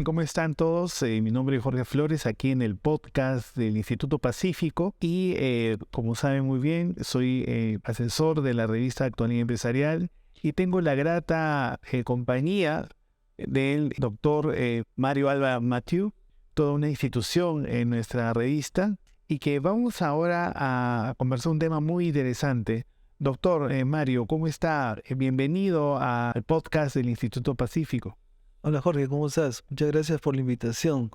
tal? ¿Cómo están todos? Mi nombre es Jorge Flores, aquí en el podcast del Instituto Pacífico y como saben muy bien, soy asesor de la revista Actualidad Empresarial y tengo la grata compañía del doctor Mario Alba Mathieu, toda una institución en nuestra revista y que vamos ahora a conversar un tema muy interesante. Doctor Mario, ¿cómo está? Bienvenido al podcast del Instituto Pacífico. Hola Jorge, ¿cómo estás? Muchas gracias por la invitación.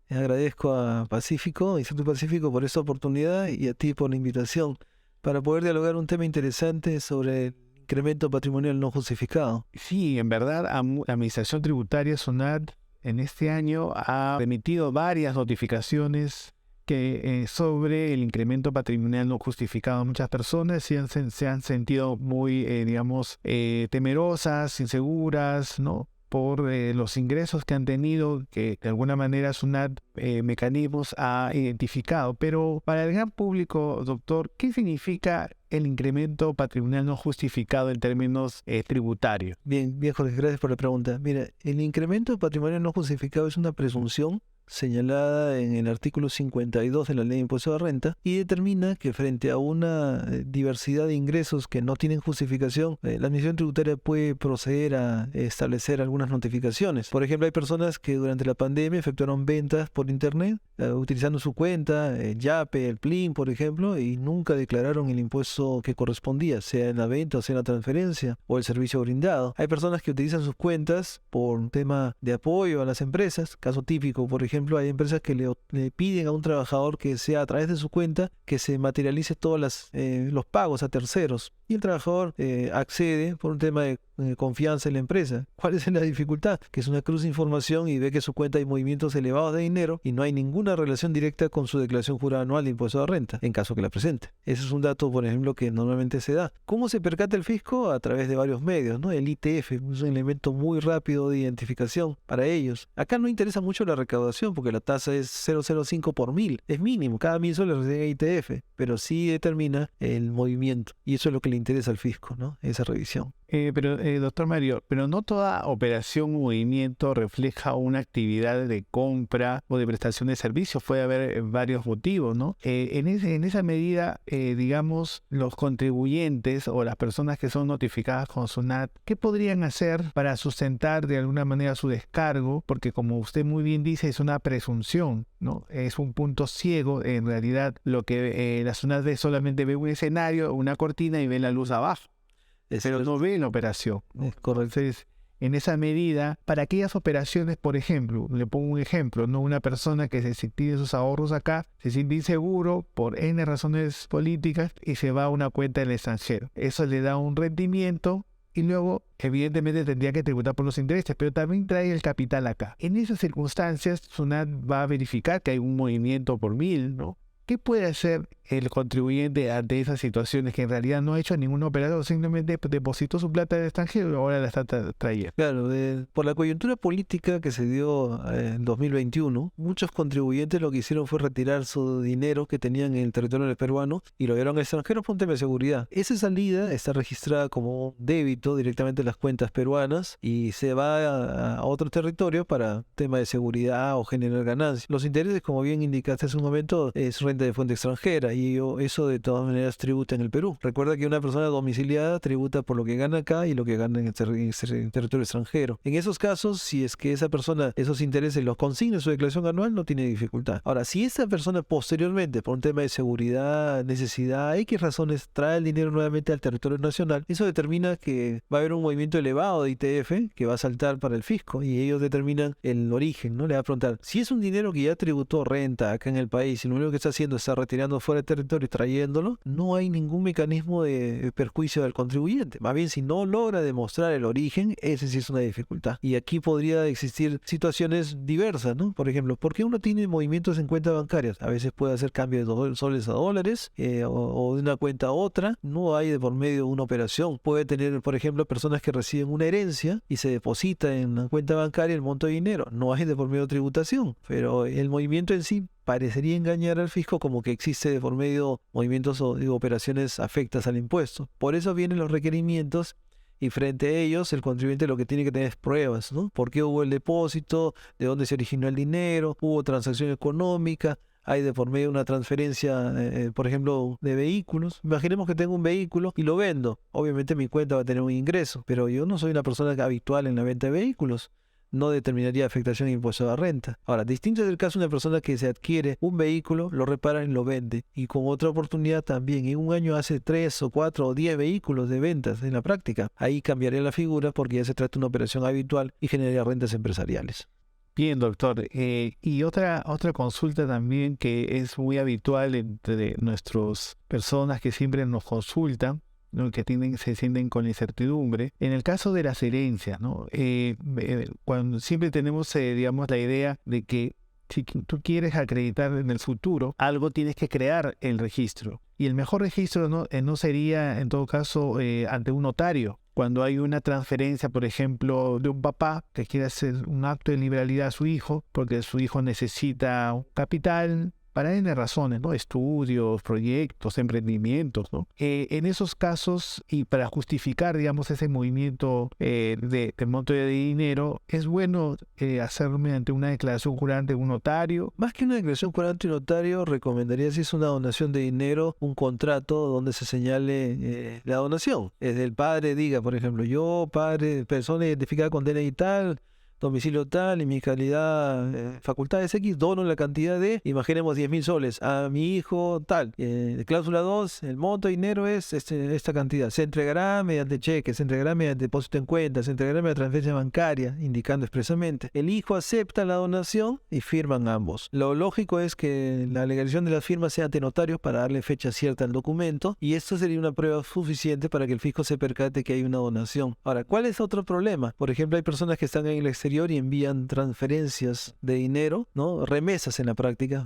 Agradezco a Pacífico, Instituto Pacífico, por esta oportunidad y a ti por la invitación para poder dialogar un tema interesante sobre el incremento patrimonial no justificado. Sí, en verdad, la Administración Tributaria SUNAT en este año ha emitido varias notificaciones sobre el incremento patrimonial no justificado. Muchas personas se han sentido muy, temerosas, inseguras, ¿no? Por los ingresos que han tenido, que de alguna manera SUNAT mecanismos ha identificado. Pero para el gran público, doctor, ¿qué significa el incremento patrimonial no justificado en términos tributarios? Bien, Jorge, gracias por la pregunta. Mira, el incremento patrimonial no justificado es una presunción señalada en el artículo 52 de la Ley de Impuesto de Renta y determina que frente a una diversidad de ingresos que no tienen justificación, la Administración Tributaria puede proceder a establecer algunas notificaciones. Por ejemplo, hay personas que durante la pandemia efectuaron ventas por internet utilizando su cuenta, Yape, el Plin, por ejemplo, y nunca declararon el impuesto que correspondía, sea en la venta o sea en la transferencia o el servicio brindado. Hay personas que utilizan sus cuentas por un tema de apoyo a las empresas, caso típico, por ejemplo, hay empresas que le piden a un trabajador que sea a través de su cuenta que se materialice todos los pagos a terceros. Y el trabajador accede por un tema de confianza en la empresa. ¿Cuál es la dificultad? Que es una cruz de información y ve que su cuenta hay movimientos elevados de dinero y no hay ninguna relación directa con su declaración jurada anual de impuesto de renta, en caso que la presente. Ese es un dato, por ejemplo, que normalmente se da. ¿Cómo se percata el fisco? A través de varios medios, ¿no? El ITF es un elemento muy rápido de identificación para ellos. Acá no interesa mucho la recaudación porque la tasa es 0,05 por 1000. Es mínimo, cada 1000 soles recibe ITF, pero sí determina el movimiento y eso es lo que le interesa al fisco, ¿no? Esa revisión. Doctor Mario, pero no toda operación o movimiento refleja una actividad de compra o de prestación de servicios. Puede haber varios motivos, ¿no? En esa medida, digamos, los contribuyentes o las personas que son notificadas con SUNAT, ¿qué podrían hacer para sustentar de alguna manera su descargo? Porque como usted muy bien dice, es una presunción, ¿no? Es un punto ciego. En realidad, lo que la SUNAT ve solamente ve un escenario, una cortina y ve la luz abajo. Pero no ve la operación, ¿no? Es correcto. Entonces, en esa medida, para aquellas operaciones, por ejemplo, le pongo un ejemplo, ¿no? Una persona que se tiene sus ahorros acá, se siente inseguro por N razones políticas y se va a una cuenta del extranjero. Eso le da un rendimiento y luego, evidentemente, tendría que tributar por los intereses, pero también trae el capital acá. En esas circunstancias, SUNAT va a verificar que hay un movimiento por 1000, ¿no? ¿Qué puede hacer el contribuyente ante esas situaciones que en realidad no ha hecho ninguna operación, simplemente depositó su plata en el extranjero y ahora la está trayendo? Claro, por la coyuntura política que se dio en 2021, muchos contribuyentes lo que hicieron fue retirar su dinero que tenían en el territorio peruano y lo llevaron al extranjero por un tema de seguridad. Esa salida está registrada como un débito directamente en las cuentas peruanas y se va a otro territorio para tema de seguridad o generar ganancias. Los intereses, como bien indicaste hace un momento, es renta de fuente extranjera y eso de todas maneras tributa en el Perú. Recuerda que una persona domiciliada tributa por lo que gana acá y lo que gana en el territorio extranjero. En esos casos, si es que esa persona esos intereses los consigna en su declaración anual, no tiene dificultad. Ahora, si esa persona posteriormente, por un tema de seguridad, necesidad, X razones, trae el dinero nuevamente al territorio nacional, eso determina que va a haber un movimiento elevado de ITF que va a saltar para el fisco y ellos determinan el origen, ¿no? Le va a preguntar, si es un dinero que ya tributó renta acá en el país y lo único que está haciendo está retirando fuera del territorio y trayéndolo, no hay ningún mecanismo de perjuicio del contribuyente. Más bien, si no logra demostrar el origen, ese sí es una dificultad. Y aquí podría existir situaciones diversas, ¿no? Por ejemplo, ¿por qué uno tiene movimientos en cuentas bancarias? A veces puede hacer cambio de soles a dólares o de una cuenta a otra. No hay de por medio una operación. Puede tener, por ejemplo, personas que reciben una herencia y se deposita en una cuenta bancaria el monto de dinero. No hay de por medio tributación, pero el movimiento en sí parecería engañar al fisco como que existe de por medio movimientos o operaciones afectas al impuesto. Por eso vienen los requerimientos Y frente a ellos, el contribuyente lo que tiene que tener es pruebas, ¿no? ¿Por qué hubo el depósito? ¿De dónde se originó el dinero? ¿Hubo transacción económica? ¿Hay de por medio una transferencia, por ejemplo, de vehículos? Imaginemos que tengo un vehículo y lo vendo. Obviamente mi cuenta va a tener un ingreso, pero yo no soy una persona habitual en la venta de vehículos. No determinaría afectación de impuesto a la renta. Ahora, distinto es el caso de una persona que se adquiere un vehículo, lo repara y lo vende. Y con otra oportunidad también, en un año hace 3 o 4 o 10 vehículos de ventas en la práctica. Ahí cambiaría la figura porque ya se trata de una operación habitual y generaría rentas empresariales. Bien, doctor. Y otra consulta también que es muy habitual entre nuestras personas que siempre nos consultan, ¿no? Que se sienten con incertidumbre. En el caso de las herencias, ¿no? Cuando siempre tenemos, digamos, la idea de que si tú quieres acreditar en el futuro, algo tienes que crear el registro. Y el mejor registro no sería, en todo caso, ante un notario. Cuando hay una transferencia, por ejemplo, de un papá que quiere hacer un acto de liberalidad a su hijo, porque su hijo necesita un capital para N razones, ¿no? Estudios, proyectos, emprendimientos, ¿no? En esos casos, y para justificar, digamos, ese movimiento de monto de dinero, es bueno hacerlo mediante una declaración jurante de un notario. Más que una declaración jurante y notario, recomendaría, si es una donación de dinero, un contrato donde se señale la donación. Es el padre diga, por ejemplo, yo, padre, persona identificada con DNI tal, domicilio tal y mi calidad, facultades X, dono la cantidad de, imaginemos 10.000 soles a mi hijo tal. Cláusula 2, el monto de dinero es esta cantidad. Se entregará mediante cheque, se entregará mediante depósito en cuenta, se entregará mediante transferencia bancaria, indicando expresamente. El hijo acepta la donación y firman ambos. Lo lógico es que la legalización de las firmas sea ante notarios para darle fecha cierta al documento, y esto sería una prueba suficiente para que el fisco se percate que hay una donación. Ahora, ¿cuál es otro problema? Por ejemplo, hay personas que están en el exterior y envían transferencias de dinero, ¿no? Remesas en la práctica.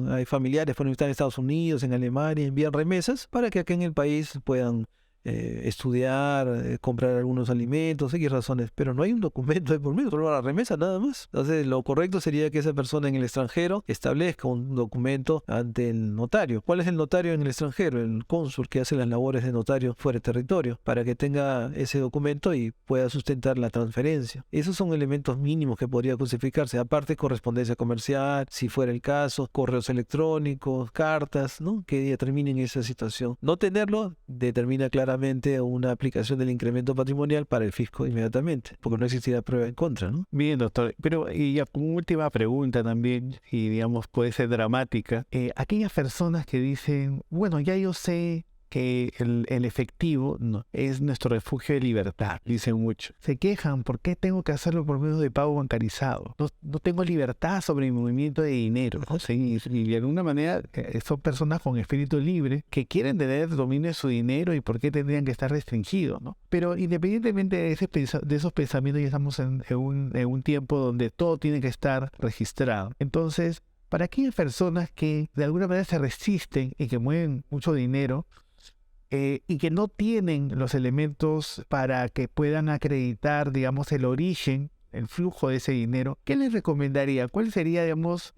Hay familiares que están en Estados Unidos, en Alemania, envían remesas para que acá en el país puedan estudiar, comprar algunos alimentos, X razones, pero no hay un documento de por medio, solo la remesa nada más. Entonces lo correcto sería que esa persona en el extranjero establezca un documento ante el notario. ¿Cuál es el notario en el extranjero? El cónsul, que hace las labores de notario fuera de territorio, para que tenga ese documento y pueda sustentar la transferencia. Esos son elementos mínimos que podría justificarse, aparte correspondencia comercial, si fuera el caso, correos electrónicos, cartas, ¿no? Que determinen esa situación. No tenerlo determina claramente una aplicación del incremento patrimonial para el fisco inmediatamente, porque no existirá prueba en contra, ¿no? Bien, doctor. Pero y ya como última pregunta también, y digamos puede ser dramática, aquellas personas que dicen, bueno, ya yo sé que el efectivo es nuestro refugio de libertad, dicen mucho. Se quejan, ¿por qué tengo que hacerlo por medio de pago bancarizado? No tengo libertad sobre mi movimiento de dinero, ¿no? Sí, y de alguna manera son personas con espíritu libre que quieren tener dominio de su dinero y por qué tendrían que estar restringidos, ¿no? Pero independientemente de esos pensamientos, ya estamos en un tiempo donde todo tiene que estar registrado. Entonces, para aquellas personas que de alguna manera se resisten y que mueven mucho dinero, y que no tienen los elementos para que puedan acreditar, digamos, el origen, el flujo de ese dinero, ¿qué les recomendaría? ¿Cuál sería, digamos,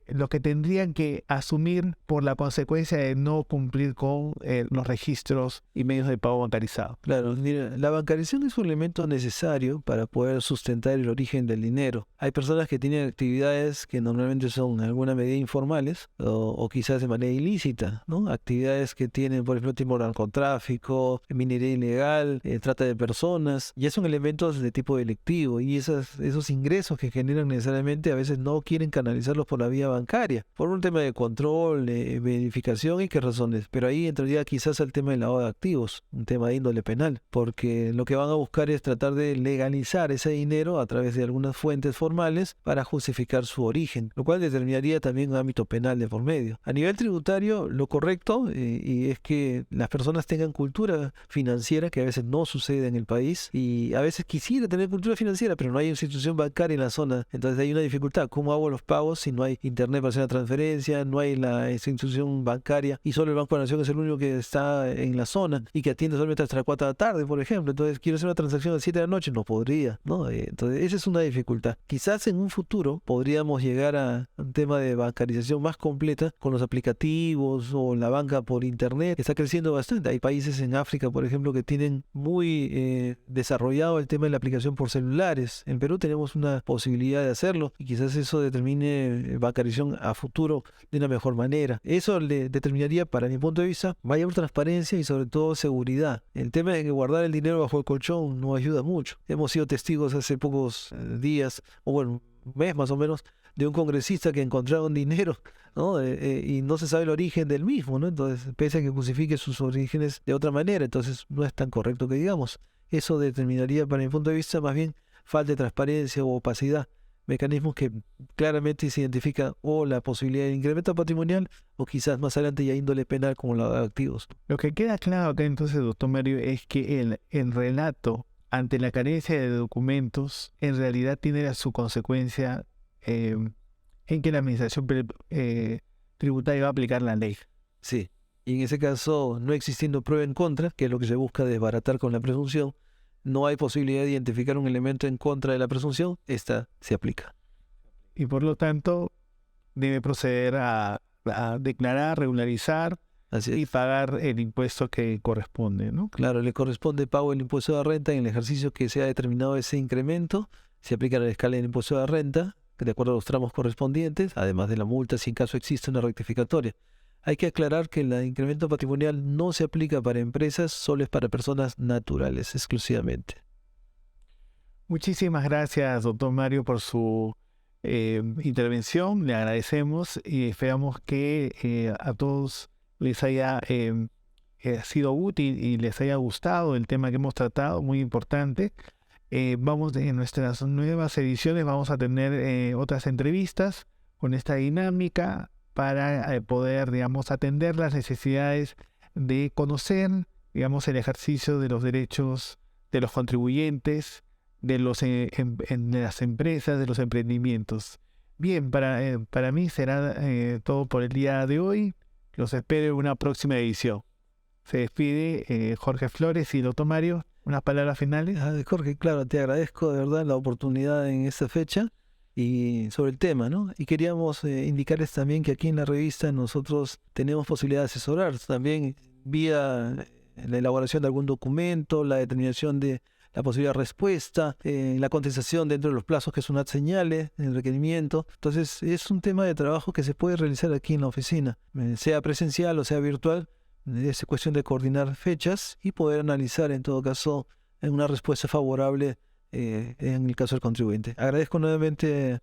lo que tendrían que asumir por la consecuencia de no cumplir con los registros y medios de pago bancarizados? Claro, mira, la bancarización es un elemento necesario para poder sustentar el origen del dinero. Hay personas que tienen actividades que normalmente son en alguna medida informales o quizás de manera ilícita, ¿no? Actividades que tienen, por ejemplo, tipo narcotráfico, minería ilegal, trata de personas, ya son elementos de tipo delictivo, y esos ingresos que generan necesariamente a veces no quieren canalizarlos por la vía bancaria, por un tema de control, de verificación y qué razones. Pero ahí entraría quizás el tema del lavado de activos, un tema de índole penal, porque lo que van a buscar es tratar de legalizar ese dinero a través de algunas fuentes formales para justificar su origen, lo cual determinaría también un ámbito penal de por medio. A nivel tributario, lo correcto y es que las personas tengan cultura financiera, que a veces no sucede en el país, y a veces quisiera tener cultura financiera, pero no hay institución bancaria en la zona, entonces hay una dificultad. ¿Cómo hago los pagos si no hay internet internet para hacer la transferencia, no hay la esa institución bancaria y solo el Banco de la Nación es el único que está en la zona y que atiende solamente hasta las 4 de la tarde, por ejemplo. Entonces, quiero hacer una transacción a las 7 de la noche, no podría, ¿no? Entonces, esa es una dificultad. Quizás en un futuro podríamos llegar a un tema de bancarización más completa con los aplicativos o la banca por internet, que está creciendo bastante. Hay países en África, por ejemplo, que tienen muy desarrollado el tema de la aplicación por celulares. En Perú tenemos una posibilidad de hacerlo y quizás eso determine bancarización a futuro de una mejor manera. Eso le determinaría, para mi punto de vista, mayor transparencia y sobre todo seguridad. El tema de que guardar el dinero bajo el colchón no ayuda mucho. Hemos sido testigos hace pocos días, o bueno, un mes más o menos, de un congresista que encontraron dinero, ¿no? Y no se sabe el origen del mismo, ¿no? Entonces, pese a que justifique sus orígenes de otra manera, entonces no es tan correcto que digamos. Eso determinaría, para mi punto de vista, más bien falta de transparencia o opacidad. Mecanismos que claramente se identifican o la posibilidad de incremento patrimonial o quizás más adelante ya índole penal como la de activos. Lo que queda claro acá entonces, doctor Mario, es que el relato ante la carencia de documentos en realidad tiene a su consecuencia en que la administración tributaria va a aplicar la ley. Sí, y en ese caso, no existiendo prueba en contra, que es lo que se busca desbaratar con la presunción, no hay posibilidad de identificar un elemento en contra de la presunción, esta se aplica. Y por lo tanto, debe proceder a declarar, regularizar Así y es. pagar el impuesto que corresponde, ¿no? Claro, le corresponde pago del impuesto de renta en el ejercicio que sea determinado ese incremento, se aplica la escala del impuesto de la renta, que de acuerdo a los tramos correspondientes, además de la multa si en caso existe una rectificatoria. Hay que aclarar que el incremento patrimonial no se aplica para empresas, solo es para personas naturales exclusivamente. Muchísimas gracias, doctor Mario, por su intervención. Le agradecemos y esperamos que a todos les haya sido útil y les haya gustado el tema que hemos tratado, muy importante. En nuestras nuevas ediciones vamos a tener otras entrevistas con esta dinámica para poder, digamos, atender las necesidades de conocer, digamos, el ejercicio de los derechos de los contribuyentes, de las empresas, de los emprendimientos. Bien, para mí será todo por el día de hoy. Los espero en una próxima edición. Se despide Jorge Flores y doctor Mario. ¿Unas palabras finales? Jorge, claro, te agradezco de verdad la oportunidad en esta fecha y sobre el tema, ¿no? Y queríamos indicarles también que aquí en la revista nosotros tenemos posibilidad de asesorar también vía la elaboración de algún documento, la determinación de la posible respuesta, la contestación dentro de los plazos que son señales, el requerimiento. Entonces es un tema de trabajo que se puede realizar aquí en la oficina, sea presencial o sea virtual. Es cuestión de coordinar fechas y poder analizar en todo caso una respuesta favorable en el caso del contribuyente. Agradezco nuevamente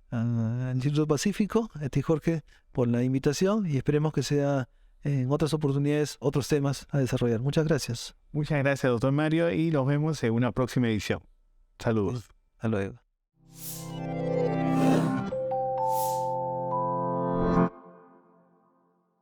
al Instituto Pacífico, a ti Jorge, por la invitación y esperemos que sea en otras oportunidades, otros temas a desarrollar. Muchas gracias. Muchas gracias, doctor Mario, y nos vemos en una próxima edición. Saludos. Hasta luego.